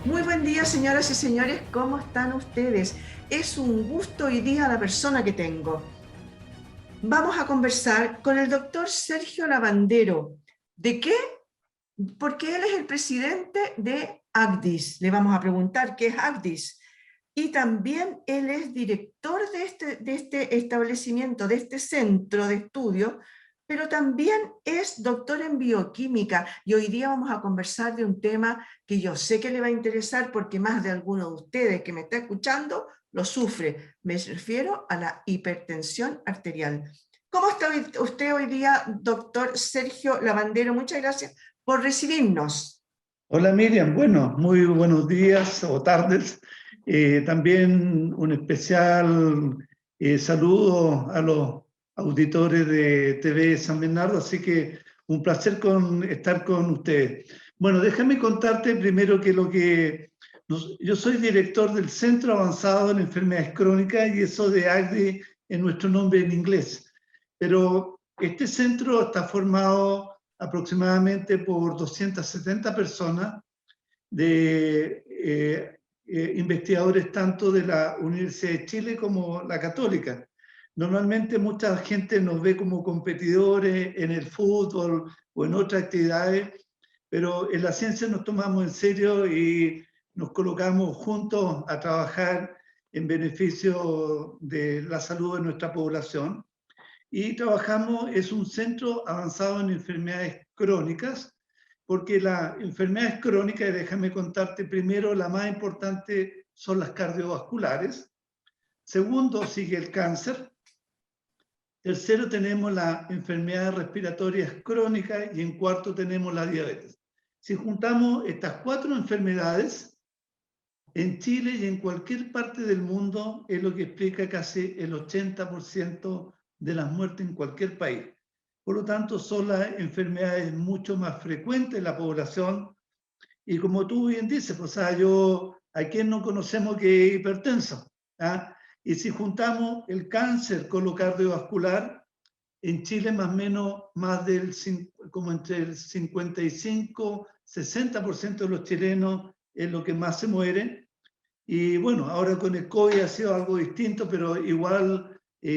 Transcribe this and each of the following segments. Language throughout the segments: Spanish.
Muy buen día, señoras y señores, ¿cómo están ustedes? Es un gusto hoy día la persona que tengo. Vamos a conversar con el doctor Sergio Lavandero. ¿De qué? Porque él es el presidente de ACDIS. Le vamos a preguntar qué es ACDIS. Y también él es director de este establecimiento, de este centro de estudio, pero también es doctor en bioquímica. Y hoy día vamos a conversar de un tema que yo sé que le va a interesar porque más de alguno de ustedes que me está escuchando lo sufre. Me refiero a la hipertensión arterial. ¿Cómo está usted hoy día, doctor Sergio Lavandero? Muchas gracias por recibirnos. Hola Miriam, bueno, muy buenos días o tardes. También un especial saludo a los auditores de TV San Bernardo, así que un placer estar con ustedes. Bueno, déjame contarte primero yo soy director del Centro Avanzado en Enfermedades Crónicas y eso de ACDI es nuestro nombre en inglés. Pero este centro está formado aproximadamente por 270 personas de investigadores tanto de la Universidad de Chile como la Católica. Normalmente mucha gente nos ve como competidores en el fútbol o en otras actividades, pero en la ciencia nos tomamos en serio y nos colocamos juntos a trabajar en beneficio de la salud de nuestra población. Y es un centro avanzado en enfermedades crónicas, porque las enfermedades crónicas, y déjame contarte primero, la más importante son las cardiovasculares. Segundo, sigue el cáncer. Tercero, tenemos las enfermedades respiratorias crónicas y en cuarto tenemos la diabetes. Si juntamos estas cuatro enfermedades, en Chile y en cualquier parte del mundo es lo que explica casi el 80% de las muertes en cualquier país. Por lo tanto, son las enfermedades mucho más frecuentes en la población. Y como tú bien dices, pues, ¿a quién no conocemos que es hipertenso? ¿Ah? Y si juntamos el cáncer con lo cardiovascular, en Chile más o menos como entre el 55-60% de los chilenos es lo que más se mueren. Y bueno, ahora con el COVID ha sido algo distinto, pero igual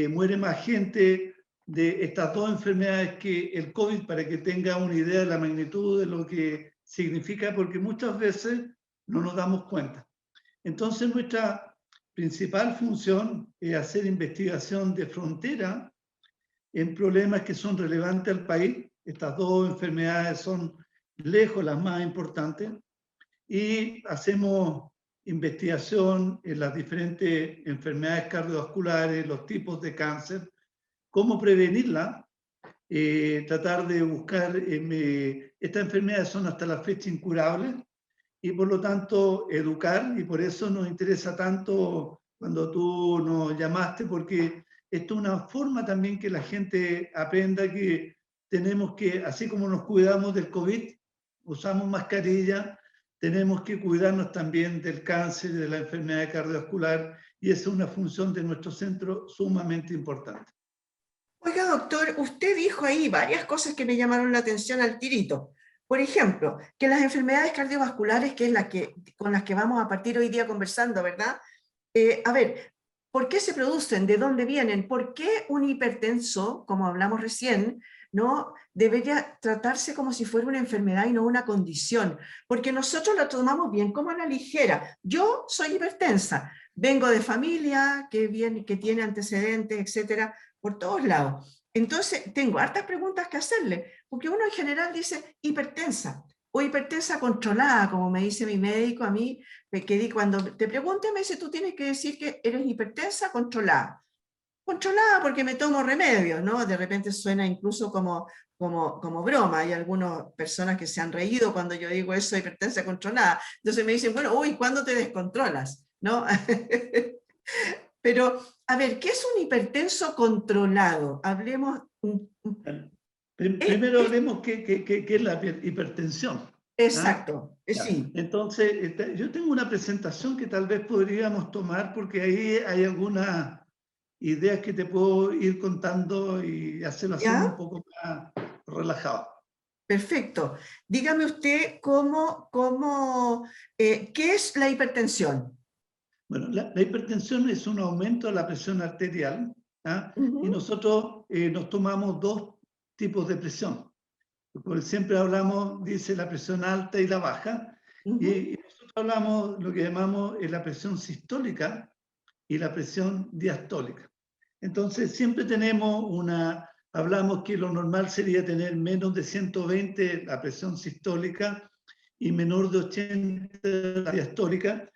muere más gente de estas dos enfermedades que el COVID, para que tenga una idea de la magnitud de lo que significa, porque muchas veces no nos damos cuenta. Entonces, nuestra principal función es hacer investigación de frontera en problemas que son relevantes al país. Estas dos enfermedades son lejos las más importantes y hacemos investigación en las diferentes enfermedades cardiovasculares, los tipos de cáncer, cómo prevenirla, tratar de buscar, estas enfermedades son hasta la fecha incurables y por lo tanto educar, y por eso nos interesa tanto cuando tú nos llamaste, porque esto es una forma también que la gente aprenda que tenemos que, así como nos cuidamos del COVID, usamos mascarilla, tenemos que cuidarnos también del cáncer y de la enfermedad cardiovascular, y esa es una función de nuestro centro sumamente importante. Oiga, doctor, usted dijo ahí varias cosas que me llamaron la atención al tirito. Por ejemplo, que las enfermedades cardiovasculares, que es con las que vamos a partir hoy día conversando, ¿verdad? A ver, ¿por qué se producen? ¿De dónde vienen? ¿Por qué un hipertenso, como hablamos recién, no debería tratarse como si fuera una enfermedad y no una condición? Porque nosotros lo tomamos bien como a la ligera. Yo soy hipertensa, vengo de familia que tiene antecedentes, etcétera, por todos lados. Entonces, tengo hartas preguntas que hacerle, porque uno en general dice hipertensa o hipertensa controlada, como me dice mi médico a mí, que cuando te pregunte me dice, tú tienes que decir que eres hipertensa controlada. Controlada porque me tomo remedios, ¿no? De repente suena incluso como broma. Hay algunas personas que se han reído cuando yo digo eso, hipertensa controlada. Entonces me dicen, bueno, uy, ¿cuándo te descontrolas? ¿No? Pero, a ver, ¿qué es un hipertenso controlado? Hablemos. Primero hablemos qué es la hipertensión. ¿Ah? Exacto, Ya. sí. Entonces, yo tengo una presentación que tal vez podríamos tomar porque ahí hay algunas ideas que te puedo ir contando y hacerlo así un ¿Ya? poco más relajado. Perfecto. Dígame usted ¿qué es la hipertensión? Bueno, la hipertensión es un aumento de la presión arterial, ¿ah? Y Ujú, nosotros nos tomamos dos tipos de presión. Porque siempre hablamos, dice la presión alta y la baja, ujú, y nosotros hablamos lo que llamamos la presión sistólica y la presión diastólica. Entonces, siempre hablamos que lo normal sería tener menos de 120 la presión sistólica y menor de 80 la diastólica,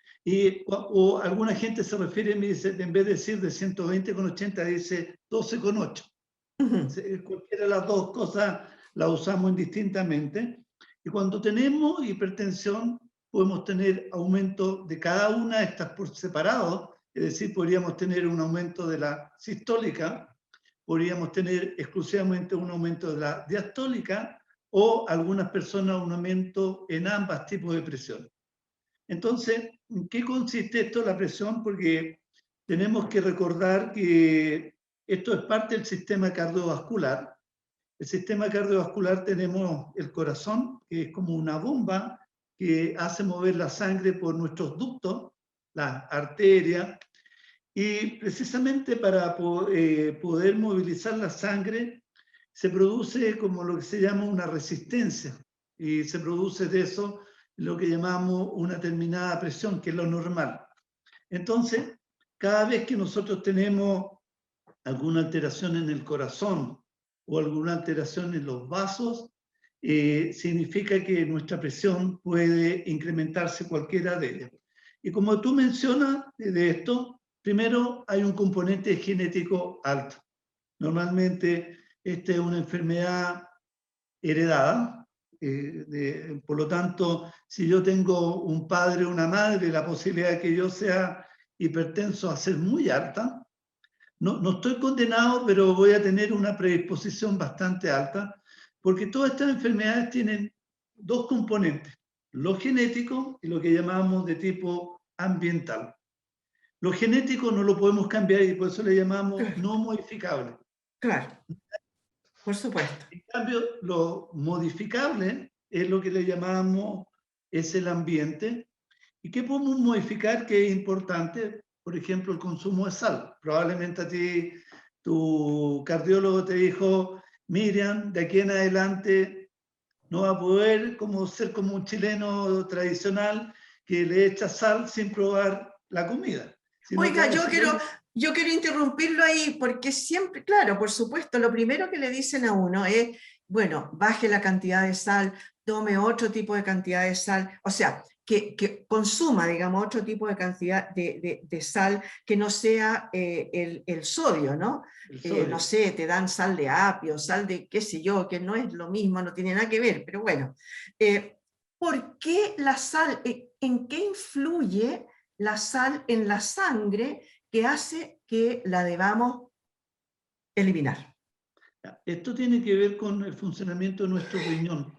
o alguna gente se refiere y me dice, en vez de decir de 120,80, dice 12,8. ujú. Cualquiera de las dos cosas la usamos indistintamente. Y cuando tenemos hipertensión, podemos tener aumento de cada una de estas por separado, es decir, podríamos tener un aumento de la sistólica, podríamos tener exclusivamente un aumento de la diastólica, o algunas personas un aumento en ambas tipos de presión. Entonces, ¿en qué consiste esto, la presión? Porque tenemos que recordar que esto es parte del sistema cardiovascular. El sistema cardiovascular tenemos el corazón, que es como una bomba que hace mover la sangre por nuestros ductos, las arterias, y precisamente para poder movilizar la sangre se produce como lo que se llama una resistencia, y se produce de eso lo que llamamos una determinada presión, que es lo normal. Entonces, cada vez que nosotros tenemos alguna alteración en el corazón o alguna alteración en los vasos, significa que nuestra presión puede incrementarse cualquiera de ellas. Y como tú mencionas de esto, primero hay un componente genético alto. Normalmente esta es una enfermedad heredada, por lo tanto, si yo tengo un padre o una madre, la posibilidad de que yo sea hipertenso va a ser muy alta. No estoy condenado, pero voy a tener una predisposición bastante alta, porque todas estas enfermedades tienen dos componentes, lo genético y lo que llamamos de tipo ambiental. Lo genético no lo podemos cambiar y por eso le llamamos Claro, no modificable. claro, por supuesto. En cambio, lo modificable es lo que le llamamos, es el ambiente. ¿Y qué podemos modificar que es importante? Por ejemplo, el consumo de sal. Probablemente a ti, tu cardiólogo te dijo, Miriam, de aquí en adelante no va a poder ser como un chileno tradicional que le echa sal sin probar la comida, sino que Oiga, va a decir, oye, yo quiero interrumpirlo ahí porque siempre, claro, por supuesto, lo primero que le dicen a uno es, bueno, baje la cantidad de sal, tome otro tipo de cantidad de sal, o sea, que consuma, digamos, otro tipo de cantidad de sal que no sea el sodio, ¿no? el No sodio. sé, te dan sal de apio, sal de qué sé yo, que no es lo mismo, no tiene nada que ver, pero bueno. Eh, ¿Por qué la sal, en qué influye la sal en la sangre que hace que la debamos eliminar? Esto tiene que ver con el funcionamiento de nuestro riñón,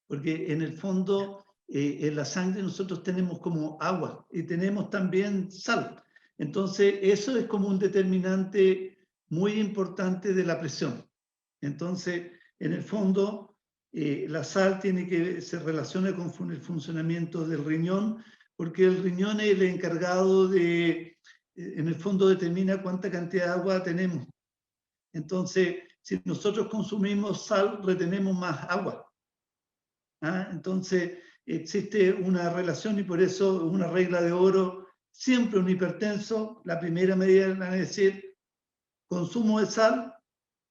porque en el fondo en la sangre nosotros tenemos como agua y tenemos también sal. Entonces eso es como un determinante muy importante de la presión. Entonces, en el fondo, la sal se relaciona con el funcionamiento del riñón, porque el riñón es el encargado en el fondo determina cuánta cantidad de agua tenemos. Entonces, si nosotros consumimos sal, retenemos más agua. ¿Ah? Entonces, existe una relación y por eso una regla de oro, siempre un hipertenso, la primera medida es decir, consumo de sal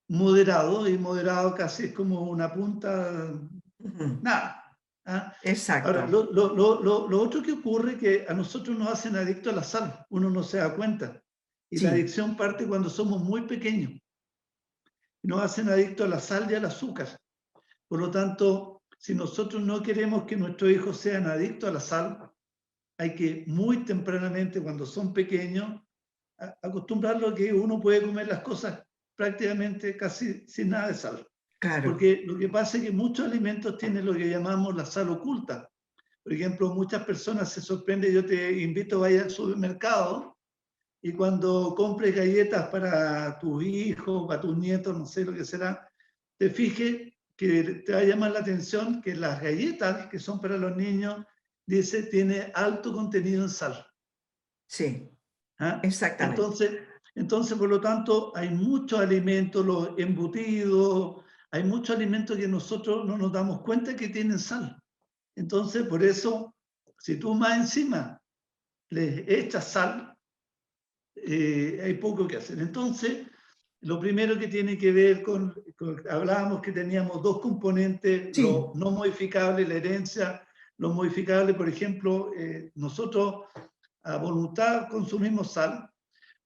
moderado, y moderado casi es como una punta, Ujú. nada. ¿Ah? Exacto, Ahora, lo otro que ocurre es que a nosotros nos hacen adictos a la sal, uno no se da cuenta. Y la sí, adicción parte cuando somos muy pequeños. Nos hacen adictos a la sal y al azúcar. Por lo tanto, si nosotros no queremos que nuestros hijos sean adictos a la sal, hay que muy tempranamente, cuando son pequeños, acostumbrarlos a que uno puede comer las cosas prácticamente casi sin nada de sal. claro. Porque lo que pasa es que muchos alimentos tienen lo que llamamos la sal oculta. Por ejemplo, muchas personas se sorprenden, yo te invito a vaya al supermercado y cuando compres galletas para tus hijos, para tus nietos, no sé lo que será, te fijes que te va a llamar la atención que las galletas que son para los niños, dice, tiene alto contenido en sal. Sí, ¿Ah? exactamente. Entonces, por lo tanto, hay muchos alimentos, los embutidos, hay muchos alimentos que nosotros no nos damos cuenta que tienen sal. Entonces, por eso, si tú más encima le echas sal, hay poco que hacer. Entonces, lo primero que tiene que ver hablábamos que teníamos dos componentes, Sí, lo no modificable, la herencia, lo modificable, por ejemplo, nosotros a voluntad consumimos sal.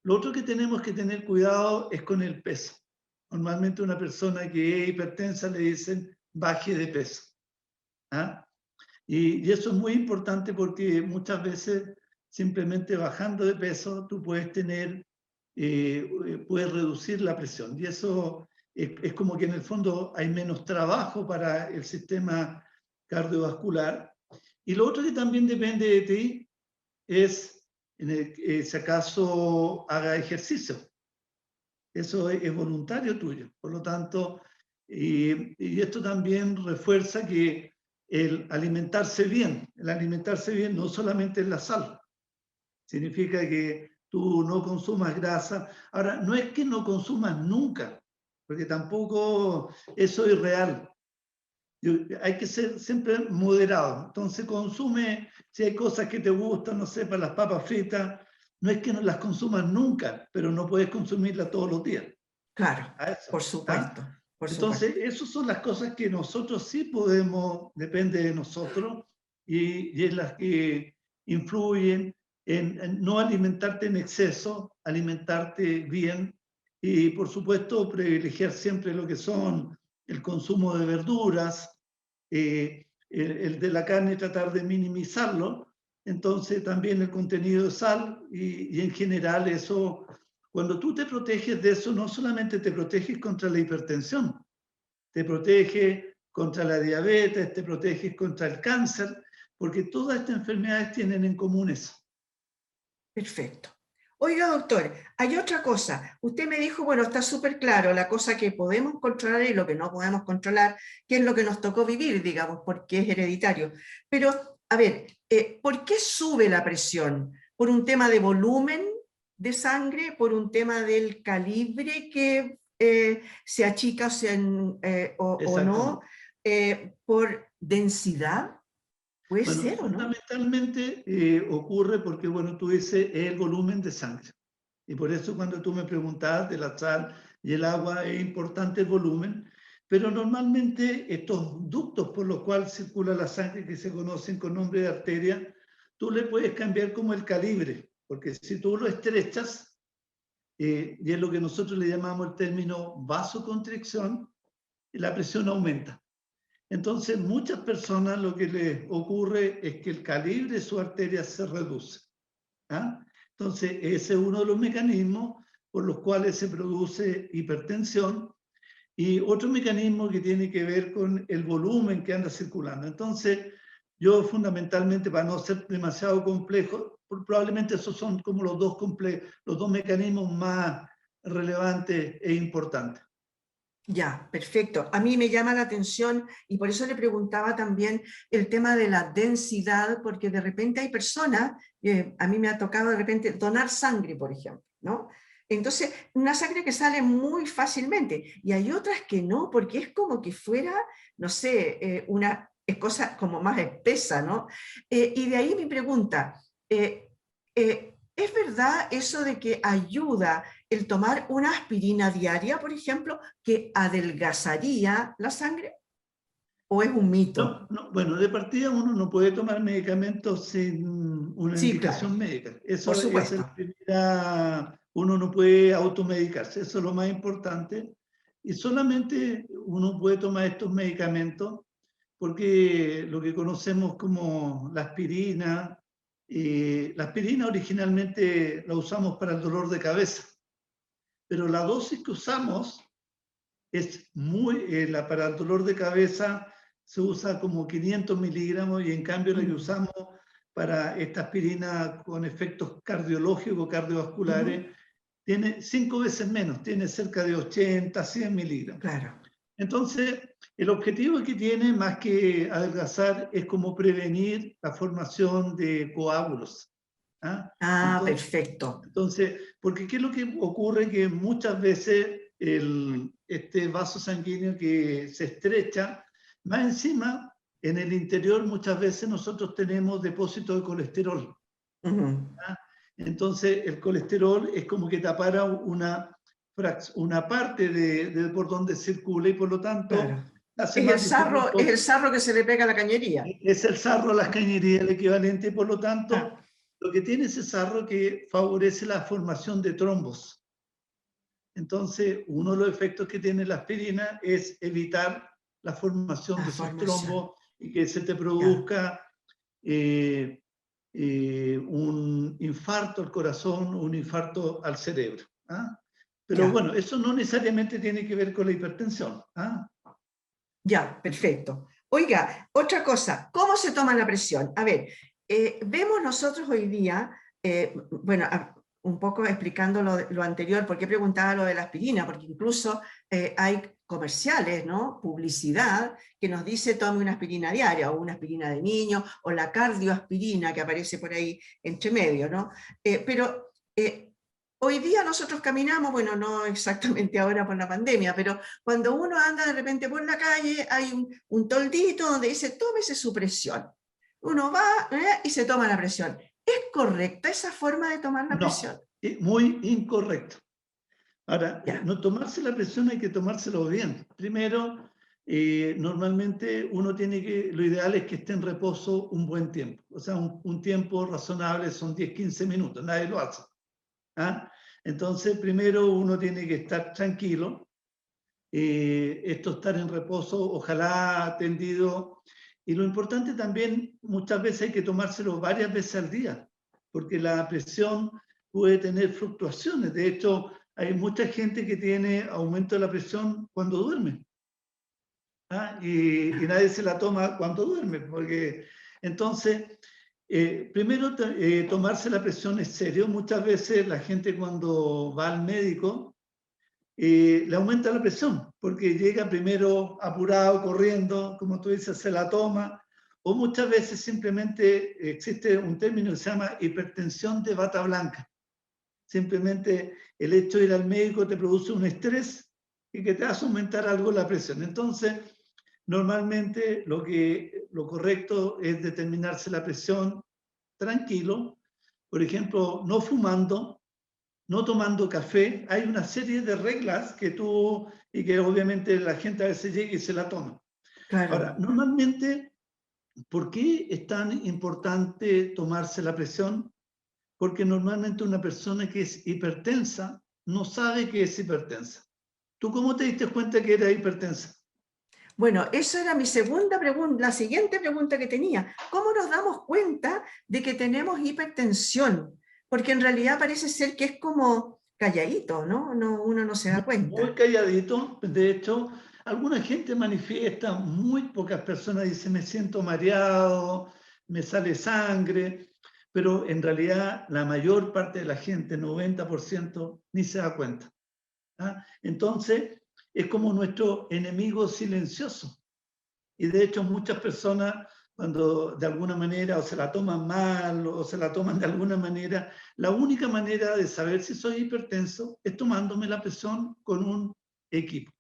Lo otro que tenemos que tener cuidado es con el peso. Normalmente una persona que es hipertensa le dicen baje de peso. ¿Ah? Y eso es muy importante porque muchas veces simplemente bajando de peso tú puedes puedes reducir la presión. Y eso es como que en el fondo hay menos trabajo para el sistema cardiovascular. Y lo otro que también depende de ti es si acaso haga ejercicio. Eso es voluntario tuyo. Por lo tanto, y esto también refuerza que el alimentarse bien no solamente es la sal, significa que tú no consumas grasa. Ahora, no es que no consumas nunca, porque tampoco eso es real. Hay que ser siempre moderado. Entonces consume, si hay cosas que te gustan, no sé, para las papas fritas, no es que no las consumas nunca, pero no puedes consumirlas todos los días. claro, A eso. por ¿Ah? supuesto, por Entonces, supuesto. esas son las cosas que nosotros sí podemos, depende de nosotros, y es las que influyen en no alimentarte en exceso, alimentarte bien, y por supuesto privilegiar siempre lo que son el consumo de verduras, el de la carne tratar de minimizarlo, entonces también el contenido de sal y en general eso, cuando tú te proteges de eso, no solamente te proteges contra la hipertensión, te proteges contra la diabetes, te proteges contra el cáncer, porque todas estas enfermedades tienen en común eso. Perfecto. Oiga, doctor, hay otra cosa. Usted me dijo, bueno, está súper claro la cosa que podemos controlar y lo que no podemos controlar, que es lo que nos tocó vivir, digamos, porque es hereditario. Pero, a ver, ¿por qué sube la presión? ¿Por un tema de volumen de sangre? ¿Por un tema del calibre que se achica o no? Exactamente. ¿Por densidad? Puede Bueno, ser o no. fundamentalmente ocurre porque, bueno, tú dices el volumen de sangre. Y por eso cuando tú me preguntabas de la sal y el agua, es importante el volumen, pero normalmente estos ductos por los cuales circula la sangre, que se conocen con nombre de arteria, tú le puedes cambiar como el calibre, porque si tú lo estrechas, y es lo que nosotros le llamamos el término vasoconstricción, la presión aumenta. Entonces, muchas personas lo que les ocurre es que el calibre de su arteria se reduce. ¿Ah? Entonces, ese es uno de los mecanismos por los cuales se produce hipertensión y otro mecanismo que tiene que ver con el volumen que anda circulando. Entonces, yo fundamentalmente, para no ser demasiado complejo, probablemente esos son como los dos mecanismos más relevantes e importantes. Ya, perfecto. A mí me llama la atención y por eso le preguntaba también el tema de la densidad, porque de repente hay personas, a mí me ha tocado de repente donar sangre, por ejemplo, ¿no? Entonces, una sangre que sale muy fácilmente y hay otras que no, porque es como que fuera, no sé, una cosa como más espesa, ¿no? Y de ahí mi pregunta, ¿es verdad eso de que ayuda el tomar una aspirina diaria, por ejemplo, que adelgazaría la sangre? ¿O es un No, mito? no, bueno, de partida uno no puede tomar medicamentos sin una Sí, claro, indicación médica. por Eso es supuesto. la primera, uno no puede automedicarse, eso es lo más importante. Y solamente uno puede tomar estos medicamentos porque lo que conocemos como la aspirina originalmente la usamos para el dolor de cabeza, pero la dosis que usamos es para el dolor de cabeza se usa como 500 miligramos y en cambio la que Mm, usamos para esta aspirina con efectos cardiológicos, ujú, cardiovasculares, tiene 5 veces menos, tiene cerca de 80, 100 miligramos. claro, Entonces, el objetivo que tiene, más que adelgazar, es como prevenir la formación de coágulos. ¿Ah? Ah, Entonces, perfecto. porque ¿qué es lo que ocurre? Que muchas veces este vaso sanguíneo que se estrecha, más encima, en el interior muchas veces nosotros tenemos depósitos de colesterol. Ujú. ¿Ah? Entonces, el colesterol es como que tapara una parte de por donde circula y por lo tanto Claro. hace más Es dificultoso. el sarro que se le pega a la cañería. Es el sarro a las cañerías el equivalente y por lo Ah, tanto lo que tiene ese sarro que favorece la formación de trombos. Entonces, uno de los efectos que tiene la aspirina es evitar la formación la de esos formación. trombos y que se te Ya. produzca un infarto al corazón, un infarto al cerebro. ¿Ah? Pero Ya. bueno, eso no necesariamente tiene que ver con la hipertensión. ¿Ah? Ya, perfecto. Oiga, otra cosa, ¿cómo se toma la presión? A ver, vemos nosotros hoy día, bueno, un poco explicando lo anterior, por qué preguntaba lo de la aspirina, porque incluso hay comerciales, ¿no? Publicidad que nos dice tome una aspirina diaria, o una aspirina de niño, o la cardioaspirina que aparece por ahí entre medio, ¿no? Pero hoy día nosotros caminamos, bueno, no exactamente ahora por la pandemia, pero cuando uno anda de repente por la calle, hay un toldito donde dice, tómese su presión. Uno va y se toma la presión. ¿Es correcta esa forma de tomar la No, presión? es muy incorrecto. Ahora, Ya, no tomarse la presión hay que tomárselo bien. Primero, normalmente uno tiene que, lo ideal es que esté en reposo un buen tiempo. O sea, un tiempo razonable son 10, 15 minutos, nadie lo hace. ¿Ah? Entonces, primero uno tiene que estar tranquilo. Esto estar en reposo, ojalá tendido. Y lo importante también, muchas veces hay que tomárselo varias veces al día, porque la presión puede tener fluctuaciones. De hecho, hay mucha gente que tiene aumento de la presión cuando duerme. ¿Ah? Y nadie se la toma cuando duerme, porque entonces, primero tomarse la presión es serio. Muchas veces la gente cuando va al médico le aumenta la presión, porque llega primero apurado, corriendo, como tú dices, se la toma, o muchas veces simplemente existe un término que se llama hipertensión de bata blanca. Simplemente el hecho de ir al médico te produce un estrés y que te hace aumentar algo la presión. Entonces, normalmente lo correcto es determinarse la presión tranquilo, por ejemplo, no fumando, no tomando café. Hay una serie de reglas que tú, y que obviamente la gente a veces llega y se la toma. Ahora, claro. normalmente, ¿por qué es tan importante tomarse la presión? Porque normalmente una persona que es hipertensa no sabe que es hipertensa. ¿Tú cómo te diste cuenta que era hipertensa? Bueno, eso era mi segunda pregunta, la siguiente pregunta que tenía. ¿Cómo nos damos cuenta de que tenemos hipertensión? Porque en realidad parece ser que es como calladito, ¿no? Uno no se da Muy cuenta. calladito. De hecho, alguna gente manifiesta, muy pocas personas dicen, me siento mareado, me sale sangre, pero en realidad la mayor parte de la gente, 90%, ni se da cuenta. ¿Ah? Entonces, es como nuestro enemigo silencioso. Y de hecho muchas personas cuando de alguna manera o se la toman mal o se la toman de alguna manera, la única manera de saber si soy hipertenso es tomándome la presión con un equipo.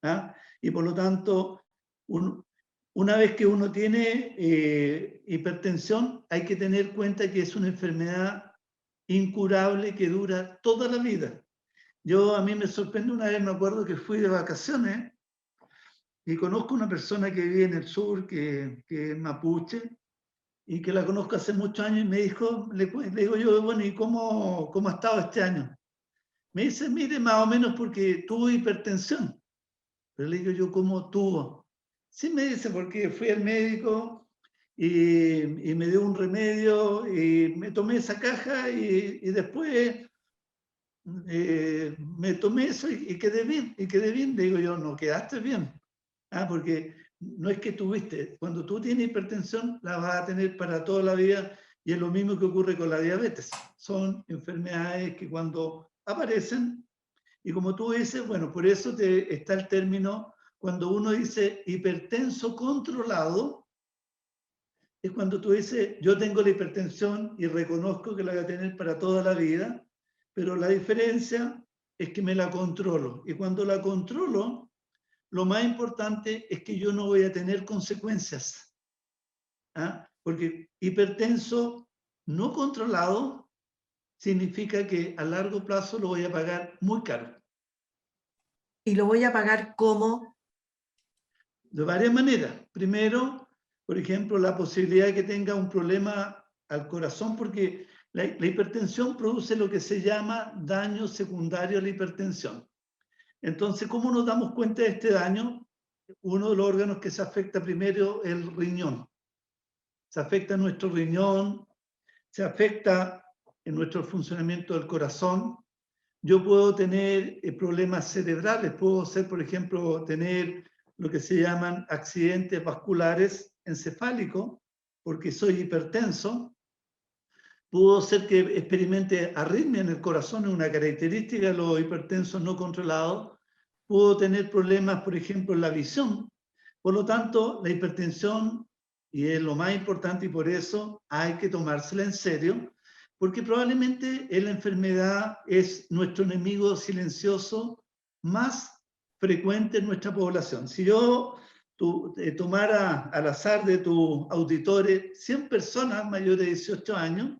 ¿Ah? Y por lo tanto, una vez que uno tiene hipertensión, hay que tener cuenta que es una enfermedad incurable que dura toda la vida. A mí me sorprende una vez, me acuerdo que fui de vacaciones y conozco una persona que vive en el sur, que es mapuche, y que la conozco hace muchos años, y me dijo, le digo yo, bueno, ¿y cómo ha estado este año? Me dice, mire, más o menos porque tuvo hipertensión. Pero le digo yo, ¿cómo tuvo? Sí, me dice, porque fui al médico y me dio un remedio y me tomé esa caja y después me tomé eso y quedé bien, y quedé bien. Le digo yo, no quedaste bien. Ah, porque no es que tuviste, cuando tú tienes hipertensión la vas a tener para toda la vida y es lo mismo que ocurre con la diabetes. Son enfermedades que cuando aparecen, y como tú dices, bueno, por eso está el término Cuando uno dice hipertenso controlado, es cuando tú dices, yo tengo la hipertensión y reconozco que la voy a tener para toda la vida, pero la diferencia es que me la controlo. Y cuando la controlo, lo más importante es que yo no voy a tener consecuencias. ¿Ah? Porque hipertenso no controlado significa que a largo plazo lo voy a pagar muy caro. ¿Y lo voy a pagar cómo? De varias maneras. Primero, por ejemplo, la posibilidad de que tenga un problema al corazón, porque la hipertensión produce lo que se llama daño secundario a la hipertensión. Entonces, ¿cómo nos damos cuenta de este daño? Uno de los órganos que se afecta primero es el riñón. Se afecta nuestro riñón, se afecta en nuestro funcionamiento del corazón. Yo puedo tener problemas cerebrales, puedo ser, por ejemplo, tener lo que se llaman accidentes vasculares encefálicos, porque soy hipertenso. Pudo ser que experimente arritmia en el corazón, es una característica de los hipertensos no controlados. Puedo tener problemas, por ejemplo, en la visión. Por lo tanto, la hipertensión, y es lo más importante y por eso hay que tomársela en serio, porque probablemente la enfermedad es nuestro enemigo silencioso más frecuente en nuestra población. Si yo tomara al azar de tus auditores 100 personas mayores de 18 años,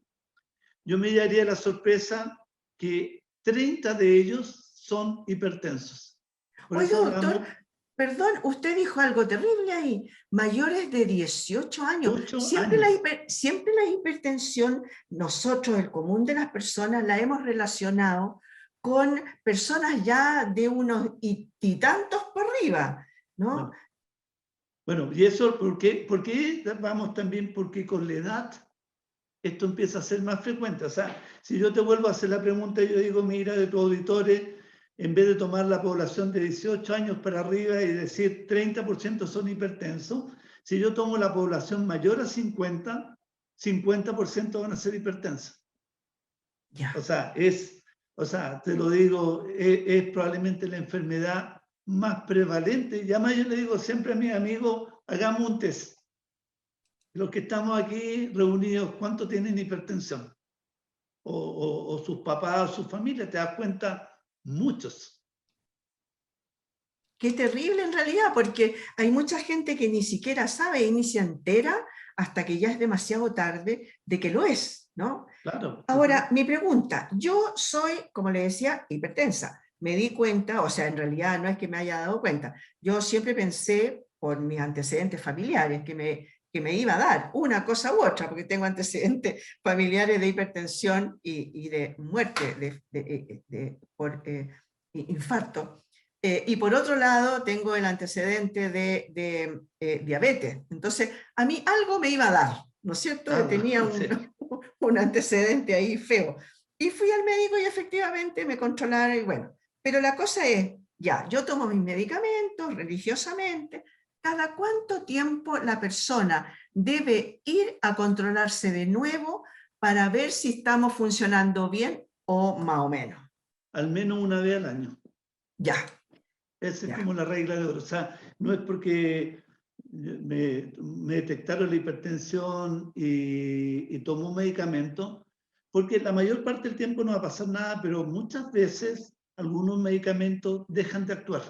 yo me daría la sorpresa que 30 de ellos son hipertensos. Por Oiga, eso doctor, hablamos perdón, usted dijo algo terrible ahí. Mayores de 18 años. 8 Siempre años. siempre la hipertensión, nosotros, el común de las personas, la hemos relacionado con personas ya de unos y tantos por arriba, ¿no? Bueno, y eso, ¿por qué vamos también? Porque con la edad esto empieza a ser más frecuente. O sea, si yo te vuelvo a hacer la pregunta, yo digo, mira, de tus auditores, en vez de tomar la población de 18 años para arriba y decir 30% son hipertensos, si yo tomo la población mayor a 50, 50% van a ser hipertensos. Ya. O sea, te lo digo, es probablemente la enfermedad más prevalente. Y además yo le digo siempre a mis amigos, hagamos un test. Los que estamos aquí reunidos, ¿cuántos tienen hipertensión? O sus papás, o sus familias, te das cuenta, muchos. Qué terrible en realidad, porque hay mucha gente que ni siquiera sabe y ni se entera hasta que ya es demasiado tarde de que lo es, ¿no? Claro. Ahora, mi pregunta, yo soy, como le decía, hipertensa. Me di cuenta, o sea, en realidad no es que me haya dado cuenta, yo siempre pensé por mis antecedentes familiares que me iba a dar una cosa u otra, porque tengo antecedentes familiares de hipertensión y de muerte por infarto. Y por otro lado, tengo el antecedente de diabetes. Entonces, a mí algo me iba a dar, ¿no es cierto? Tenía Sí. un antecedente ahí feo. Y fui al médico y efectivamente me controlaron y bueno. Pero la cosa es, ya, yo tomo mis medicamentos religiosamente. ¿Cada cuánto tiempo la persona debe ir a controlarse de nuevo para ver si estamos funcionando bien o más o menos? Al menos una vez al año. Ya. Esa es Ya. como la regla de oro. O sea, no es porque me detectaron la hipertensión y tomo un medicamento, porque la mayor parte del tiempo no va a pasar nada, pero muchas veces algunos medicamentos dejan de actuar.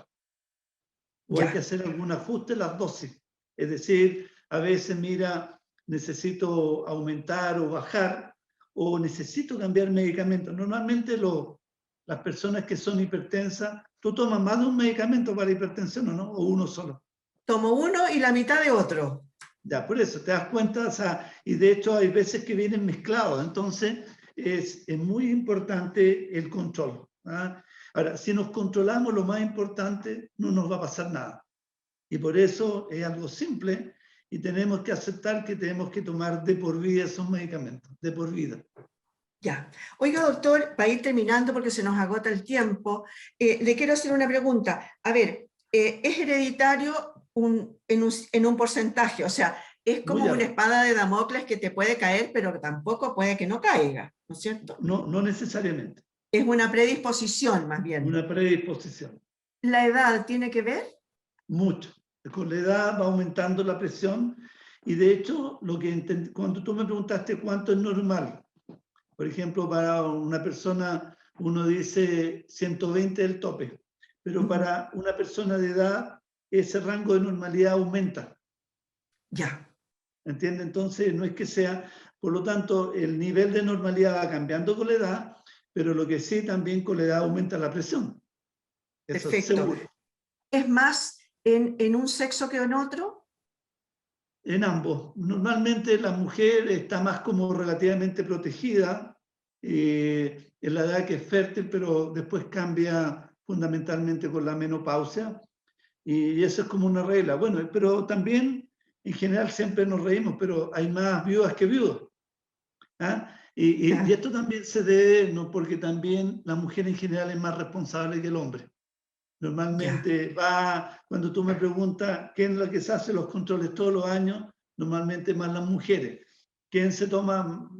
O hay que Ya. hacer algún ajuste en las dosis. Es decir, a veces, mira, necesito aumentar o bajar, o necesito cambiar medicamentos. Normalmente las personas que son hipertensas, tú tomas más de un medicamento para la hipertensión, ¿o no? O uno solo. Tomo uno y la mitad de otro. Ya, por eso, te das cuenta, o sea, y de hecho hay veces que vienen mezclados, entonces es muy importante el control. ¿Ah? Ahora, si nos controlamos lo más importante, no nos va a pasar nada. Y por eso es algo simple y tenemos que aceptar que tenemos que tomar de por vida esos medicamentos, de por vida. Ya. Oiga, doctor, para ir terminando porque se nos agota el tiempo, le quiero hacer una pregunta. A ver, ¿es hereditario en un porcentaje? O sea, es como Muy una alto. espada de Damocles que te puede caer, pero que tampoco puede que no caiga, ¿no es cierto? No, no necesariamente. Es una predisposición, más bien. Una predisposición. ¿La edad tiene que ver? mucho. Con la edad va aumentando la presión y de hecho, cuando tú me preguntaste cuánto es normal, por ejemplo, para una persona uno dice 120 es el tope, pero para una persona de edad ese rango de normalidad aumenta. Ya. ¿Entiende? Entonces no es que sea, por lo tanto, el nivel de normalidad va cambiando con la edad, pero lo que sí también con la edad aumenta la presión. Eso es Perfecto. seguro. ¿Es más en un sexo que en otro? En ambos. Normalmente la mujer está más como relativamente protegida en la edad que es fértil, pero después cambia fundamentalmente con la menopausia. Y eso es como una regla. Bueno, pero también en general siempre nos reímos, pero hay más viudas que viudos. ¿Ah? Y esto también se debe, no, porque también la mujer en general es más responsable que el hombre. Normalmente cuando tú me preguntas quién es la que se hace los controles todos los años, normalmente más las mujeres. ¿Quién se toma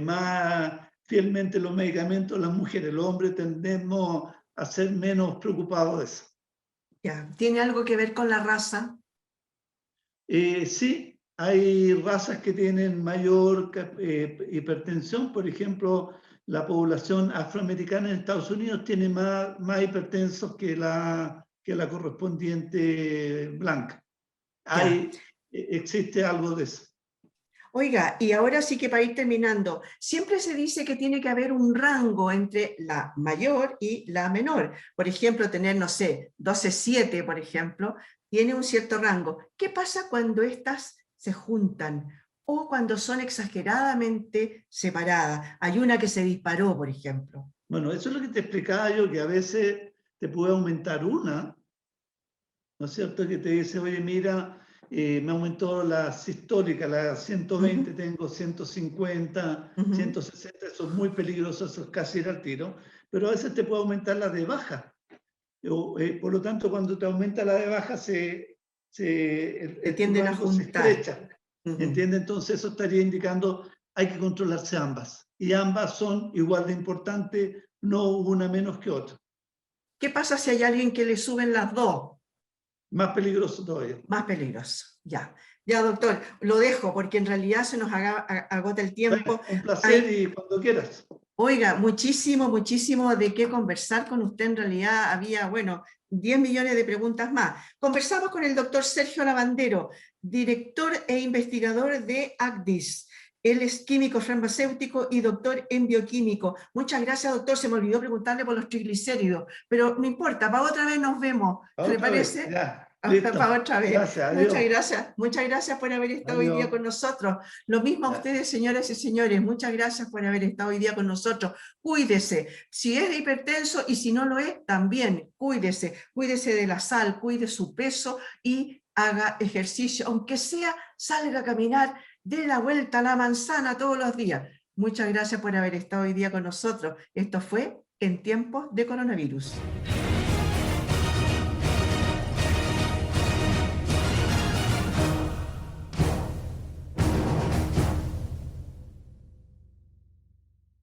más fielmente los medicamentos? Las mujeres. Los hombres tendemos a ser menos preocupados de eso. Ya. ¿Tiene algo que ver con la raza? Sí, hay razas que tienen mayor hipertensión, por ejemplo, la población afroamericana en Estados Unidos tiene más hipertensos que la correspondiente blanca. Ya. Existe algo de eso. Oiga, y ahora sí que para ir terminando, siempre se dice que tiene que haber un rango entre la mayor y la menor. Por ejemplo, tener, no sé, 12,7, por ejemplo, tiene un cierto rango. ¿Qué pasa cuando estas se juntan o cuando son exageradamente separadas? Hay una que se disparó, por ejemplo. Bueno, eso es lo que te explicaba yo, que a veces te puede aumentar una, ¿no es cierto? Que te dice, oye, mira, me aumentó la sistólica, la 120, tengo 150, 160, eso es muy peligroso, eso es casi ir al tiro, pero a veces te puede aumentar la de baja. Por lo tanto, cuando te aumenta la de baja, Se tu tienden a rango se juntar. estrecha, ¿entiendes? Entonces eso estaría indicando hay que controlarse ambas, y ambas son igual de importantes, no una menos que otra. ¿Qué pasa si hay alguien que le suben las dos? Más peligroso todavía. Más peligroso, ya. Ya, doctor, lo dejo porque en realidad se nos agota el tiempo. Bueno, un placer y cuando quieras. Oiga, muchísimo, muchísimo de qué conversar con usted. En realidad había, bueno, 10 millones de preguntas más. Conversamos con el doctor Sergio Lavandero, director e investigador de ACDIS. Él es químico farmacéutico y doctor en bioquímico. Muchas gracias, doctor. Se me olvidó preguntarle por los triglicéridos, pero no importa, para otra vez nos vemos. ¿Le Otra vez, parece? ya, listo. Para otra vez. Gracias, adiós. Muchas gracias por haber estado hoy día Adiós. con nosotros. Lo mismo a ustedes, señoras y señores, muchas gracias por haber estado hoy día con nosotros. Cuídese, si es hipertenso y si no lo es, también cuídese de la sal, cuide su peso y haga ejercicio, aunque sea salga a caminar, dé la vuelta a la manzana todos los días. Muchas gracias por haber estado hoy día con nosotros. Esto fue En Tiempos de Coronavirus.